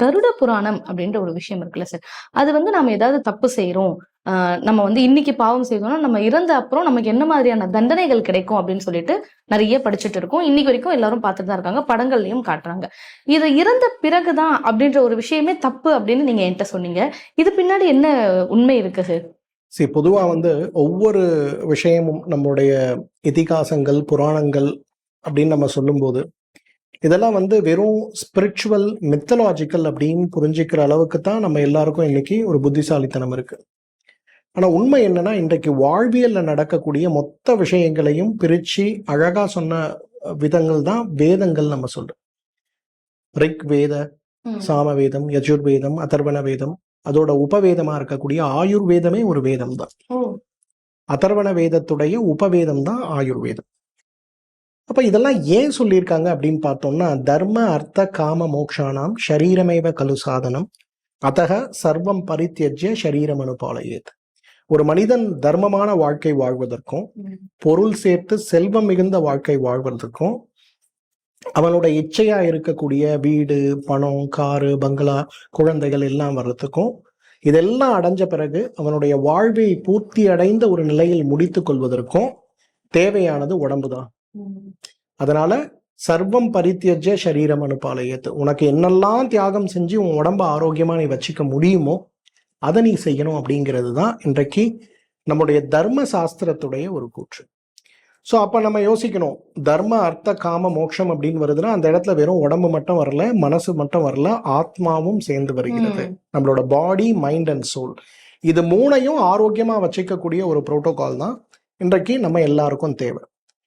கருட புராணம் அப்படின்ற ஒரு விஷயம் இருக்குல்ல சார், அது வந்து நம்ம ஏதாவது தப்பு செய்யறோம், நம்ம வந்து இன்னைக்கு பாவம் செய்தோம்னா நம்ம இறந்த அப்புறம் நமக்கு என்ன மாதிரியான தண்டனைகள் கிடைக்கும் அப்படின்னு சொல்லிட்டு நிறைய படிச்சுட்டு இருக்கோம். இன்னைக்கு வரைக்கும் எல்லாரும் பார்த்துட்டு தான் இருக்காங்க, படங்கள்லயும் காட்டுறாங்க. இது இறந்த பிறகுதான் அப்படின்ற ஒரு விஷயமே தப்பு அப்படின்னு நீங்க என்கிட்ட சொன்னீங்க. இது பின்னாடி என்ன உண்மை இருக்கு சார்? சரி, பொதுவா வந்து ஒவ்வொரு விஷயமும் நம்மளுடைய இதிகாசங்கள் புராணங்கள் அப்படின்னு நம்ம சொல்லும்போது இதெல்லாம் வந்து வெறும் ஸ்பிரிச்சுவல் மித்தலாஜிக்கல் அப்படின்னு புரிஞ்சுக்கிற அளவுக்கு தான் நம்ம எல்லாருக்கும் இன்னைக்கு ஒரு புத்திசாலித்தனம் இருக்கு. ஆனா உண்மை என்னன்னா, இன்றைக்கு வாழ்வியல்ல நடக்கக்கூடிய மொத்த விஷயங்களையும் பிரிச்சு அழகா சொன்ன விதங்கள் தான் வேதங்கள் நம்ம சொல்றோம். ரிக் வேத, சாமவேதம், யஜுர்வேதம், அதர்வண வேதம், அதோட உபவேதமா இருக்கக்கூடிய ஆயுர்வேதமே ஒரு வேதம் தான். அதர்வண வேதத்துடைய உபவேதம் தான் ஆயுர்வேதம். அப்ப இதெல்லாம் ஏன் சொல்லியிருக்காங்க அப்படின்னு பார்த்தோம்னா, தர்ம அர்த்த காம மோக்ஷானாம் ஷரீரமேவ கலு சாதனம் அதக சர்வம் பரித்தியஜ்ய ஷரீரம் அனுபாலயேத். ஒரு மனிதன் தர்மமான வாழ்க்கை வாழ்வதற்கும் பொருள் சேர்த்து செல்வம் மிகுந்த வாழ்க்கை வாழ்வதற்கும் அவனுடைய இச்சையா இருக்கக்கூடிய வீடு, பணம், காரு, பங்களா, குழந்தைகள் எல்லாம் வர்றதுக்கும் இதெல்லாம் அடைஞ்ச பிறகு அவனுடைய வாழ்வை பூர்த்தி அடைந்த ஒரு நிலையில் முடித்துக் கொள்வதற்கும் தேவையானது உடம்பு தான். அதனால சர்வம் பரித்தியஜ்ய ஷரீரம் அனுபாலயத். உனக்கு என்னெல்லாம் தியாகம் செஞ்சு உன் உடம்ப ஆரோக்கியமா நீ வச்சுக்க முடியுமோ அதை நீ செய்யணும் அப்படிங்கிறது தான் இன்றைக்கு நம்முடைய தர்ம சாஸ்திரத்துடைய ஒரு கூற்று. ஸோ அப்போ நம்ம யோசிக்கணும், தர்ம அர்த்த காம மோட்சம் அப்படின்னு வருதுன்னா அந்த இடத்துல வெறும் உடம்பு மட்டும் வரல, மனசு மட்டும் வரல, ஆத்மாவும் சேர்ந்து வருகிறது. நம்மளோட பாடி, மைண்ட் அண்ட் சோல், இது மூணையும் ஆரோக்கியமா வச்சுக்கக்கூடிய ஒரு புரோட்டோகால் தான் இன்றைக்கு நம்ம எல்லாருக்கும் தேவை.